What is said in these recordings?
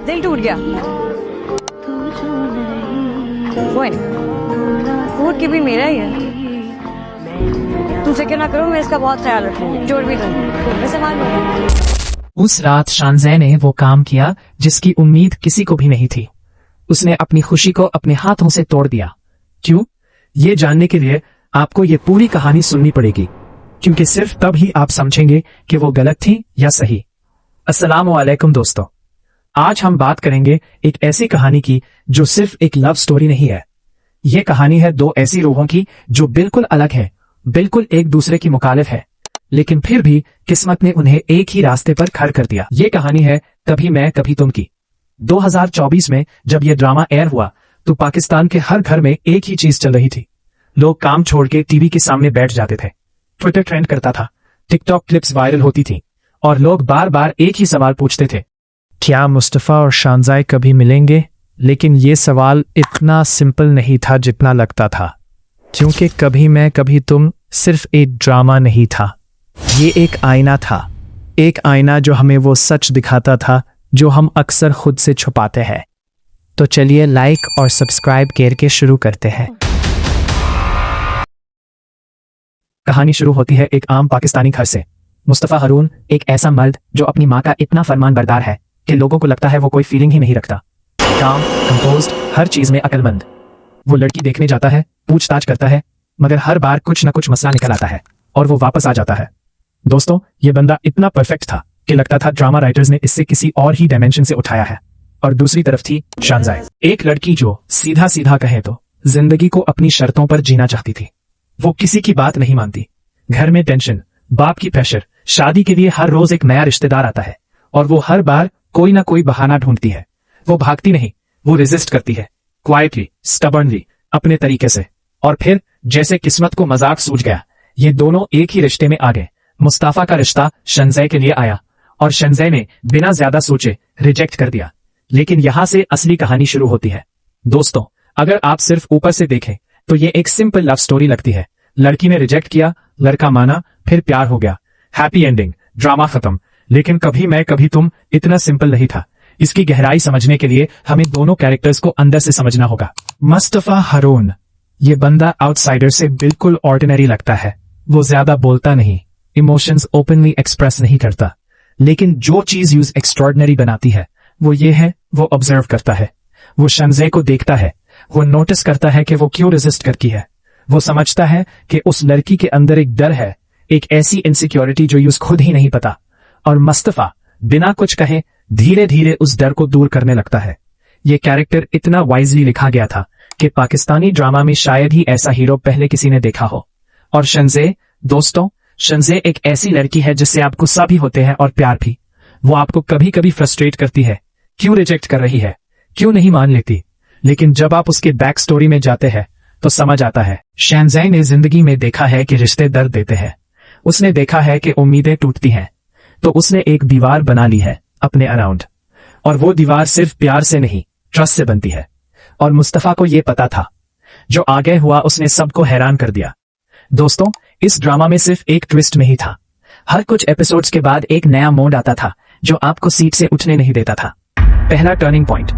दिल टूट गया। कोई नहीं, टूट के भी मेरा ही है। तू फिक्र ना करो, मैं इसका बहुत ख्याल रखूंगी, जोड़ भी दूंगी, मैं संभाल लूंगी। उस रात शानज़ै ने वो काम किया जिसकी उम्मीद किसी को भी नहीं थी। उसने अपनी खुशी को अपने हाथों से तोड़ दिया। क्यों? ये जानने के लिए आपको ये पूरी कहानी सुननी पड़ेगी, क्योंकि सिर्फ तब ही आप समझेंगे कि वो गलत थी या सही। अस्सलाम वालेकुम दोस्तों, आज हम बात करेंगे एक ऐसी कहानी की जो सिर्फ एक लव स्टोरी नहीं है। ये कहानी है दो ऐसी रूहों की जो बिल्कुल अलग है, बिल्कुल एक दूसरे की मुखालिफ है, लेकिन फिर भी किस्मत ने उन्हें एक ही रास्ते पर खड़ा कर दिया। ये कहानी है कभी मैं कभी तुम की। 2024 में जब यह ड्रामा एयर हुआ तो पाकिस्तान के हर घर में एक ही चीज चल रही थी। लोग काम छोड़ के टीवी के सामने बैठ जाते थे, ट्विटर ट्रेंड करता था, टिकटॉक क्लिप्स वायरल होती थी और लोग बार बार एक ही सवाल पूछते थे, क्या मुस्तफा और शानज़ै कभी मिलेंगे? लेकिन ये सवाल इतना सिंपल नहीं था जितना लगता था, क्योंकि कभी मैं कभी तुम सिर्फ एक ड्रामा नहीं था, ये एक आईना था। एक आईना जो हमें वो सच दिखाता था जो हम अक्सर खुद से छुपाते हैं। तो चलिए लाइक और सब्सक्राइब करके शुरू करते हैं। कहानी शुरू होती है एक आम पाकिस्तानी घर से। मुस्तफा हारून एक ऐसा मर्द जो अपनी माँ का इतना फरमानबरदार है कि लोगों को लगता है वो कोई फीलिंग ही नहीं रखता। काम, कंपोज्ड, हर चीज में अक्लमंद। वो लड़की देखने जाता है, पूछताछ करता है, मगर हर बार कुछ न कुछ मसला निकल आता है और वो वापस आ जाता है। दोस्तों, ये बंदा इतना परफेक्ट था कि लगता था ड्रामा राइटर्स ने इससे किसी और ही डायमेंशन से उठाया है। और दूसरी तरफ थी शानज़ै, एक लड़की जो सीधा सीधा कहे तो जिंदगी को अपनी शर्तों पर जीना चाहती थी। वो किसी की बात नहीं मानती। घर में टेंशन, बाप की प्रेशर, शादी के लिए हर रोज एक नया रिश्तेदार आता है और वो हर बार कोई ना कोई बहाना ढूंढती है। वो भागती नहीं, वो रेजिस्ट करती है, क्वाइटली, स्टबर्नली, अपने तरीके से। और फिर जैसे किस्मत को मजाक सूझ गया, ये दोनों एक ही रिश्ते में आ गए। मुस्तफा का रिश्ता शानज़ै के लिए आया और शानज़ै ने बिना ज्यादा सोचे रिजेक्ट कर दिया। लेकिन यहां से असली कहानी शुरू होती है। दोस्तों, अगर आप सिर्फ ऊपर से देखें तो ये एक सिंपल लव स्टोरी लगती है। लड़की ने रिजेक्ट किया, लड़का माना, फिर प्यार हो गया, हैप्पी एंडिंग, ड्रामा खत्म। लेकिन कभी मैं कभी तुम इतना सिंपल नहीं था। इसकी गहराई समझने के लिए हमें दोनों कैरेक्टर्स को अंदर से समझना होगा। मुस्तफा हारून, ये बंदा आउटसाइडर से बिल्कुल ऑर्डिनरी लगता है। वो ज्यादा बोलता नहीं, इमोशंस ओपनली एक्सप्रेस नहीं करता, लेकिन जो चीज यूज एक्स्ट्रॉर्डिनरी बनाती है वो ये है, वो ऑब्जर्व करता है। वो शानज़ै को देखता है, वो नोटिस करता है कि वो क्यों रेजिस्ट करती है। वो समझता है कि उस लड़की के अंदर एक डर है, एक ऐसी इनसिक्योरिटी जो यूज खुद ही नहीं पता। और मुस्तफा बिना कुछ कहे धीरे धीरे उस डर को दूर करने लगता है। ये कैरेक्टर इतना वाइजली लिखा गया था कि पाकिस्तानी ड्रामा में शायद ही ऐसा हीरो पहले किसी ने देखा हो। और शानज़ै, दोस्तों, शानज़ै एक ऐसी लड़की है जिससे आप गुस्सा भी होते हैं और प्यार भी। वो आपको कभी कभी फ्रस्ट्रेट करती है, क्यों रिजेक्ट कर रही है, क्यों नहीं मान लेती। लेकिन जब आप उसके बैक स्टोरी में जाते हैं तो समझ आता है। शानज़ै ने जिंदगी में देखा है कि रिश्ते दर्द देते हैं। उसने देखा है कि उम्मीदें टूटती हैं, तो उसने एक दीवार बना ली है अपने अराउंड। और वो दीवार सिर्फ प्यार से नहीं, ट्रस्ट से बनती है। और मुस्तफा को ये पता था। जो आगे हुआ उसने सबको हैरान कर दिया। दोस्तों, इस ड्रामा में सिर्फ एक ट्विस्ट नहीं था। हर कुछ एपिसोड्स के बाद एक नया मोड आता था जो आपको सीट से उठने नहीं देता था। पहला टर्निंग पॉइंट,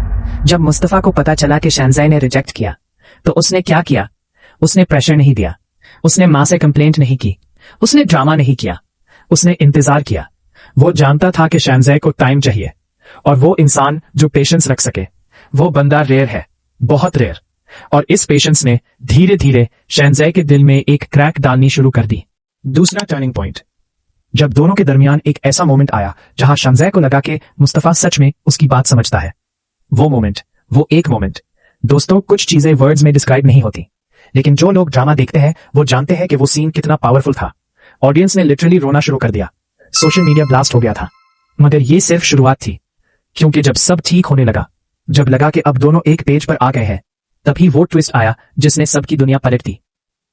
जब मुस्तफा को पता चला कि शानज़ै ने रिजेक्ट किया तो उसने क्या किया? उसने प्रेशर नहीं दिया, उसने मां से कंप्लेंट नहीं की, उसने ड्रामा नहीं किया, उसने इंतजार किया। वो जानता था कि शानज़ै को टाइम चाहिए, और वो इंसान जो पेशेंस रख सके, वो बंदा रेयर है, बहुत रेयर। और इस पेशेंस ने धीरे धीरे शानज़ै के दिल में एक क्रैक डालनी शुरू कर दी। दूसरा टर्निंग पॉइंट, जब दोनों के दरमियान एक ऐसा मोमेंट आया जहां शानज़ै को लगा कि मुस्तफा सच में उसकी बात समझता है। वो मोमेंट, वो एक मोमेंट। दोस्तों, कुछ चीजें वर्ड्स में डिस्क्राइब नहीं होती, लेकिन जो लोग ड्रामा देखते हैं वो जानते हैं कि वो सीन कितना पावरफुल था। ऑडियंस ने लिटरली रोना शुरू कर दिया, सोशल मीडिया ब्लास्ट हो गया था। मगर ये सिर्फ शुरुआत थी, क्योंकि जब सब ठीक होने लगा, जब लगा कि अब दोनों एक पेज पर आ गए हैं, तभी वो ट्विस्ट आया जिसने सबकी दुनिया पलट दी।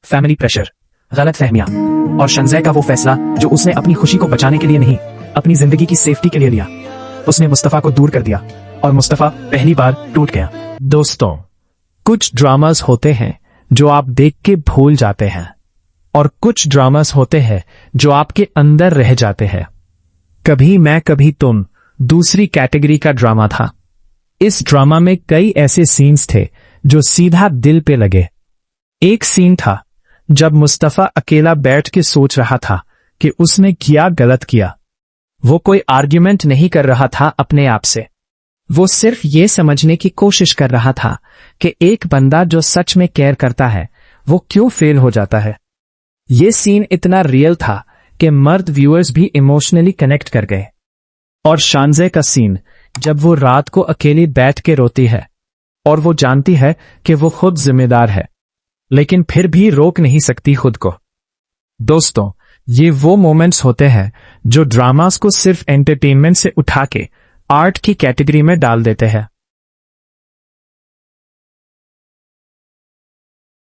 फैमिली प्रेशर, गलत फहमियां और शानज़ै का वो फैसला जो उसने अपनी खुशी को बचाने के लिए नहीं, अपनी जिंदगी की सेफ्टी के लिए लिया। उसने मुस्तफा को दूर कर दिया और मुस्तफा पहली बार टूट गया। दोस्तों, कुछ ड्रामास होते हैं जो आप देख के भूल जाते हैं और कुछ ड्रामास होते हैं जो आपके अंदर रह जाते हैं। कभी मैं कभी तुम दूसरी कैटेगरी का ड्रामा था। इस ड्रामा में कई ऐसे सीन्स थे जो सीधा दिल पे लगे। एक सीन था जब मुस्तफा अकेला बैठ के सोच रहा था कि उसने क्या गलत किया। वो कोई आर्ग्यूमेंट नहीं कर रहा था अपने आप से, वो सिर्फ ये समझने की कोशिश कर रहा था कि एक बंदा जो सच में केयर करता है वो क्यों फेल हो जाता है। ये सीन इतना रियल था कि मर्द व्यूअर्स भी इमोशनली कनेक्ट कर गए। और शानजे का सीन जब वो रात को अकेली बैठ के रोती है और वो जानती है कि वो खुद जिम्मेदार है, लेकिन फिर भी रोक नहीं सकती खुद को। दोस्तों, ये वो मोमेंट्स होते हैं जो ड्रामास को सिर्फ एंटरटेनमेंट से उठा के आर्ट की कैटेगरी में डाल देते हैं।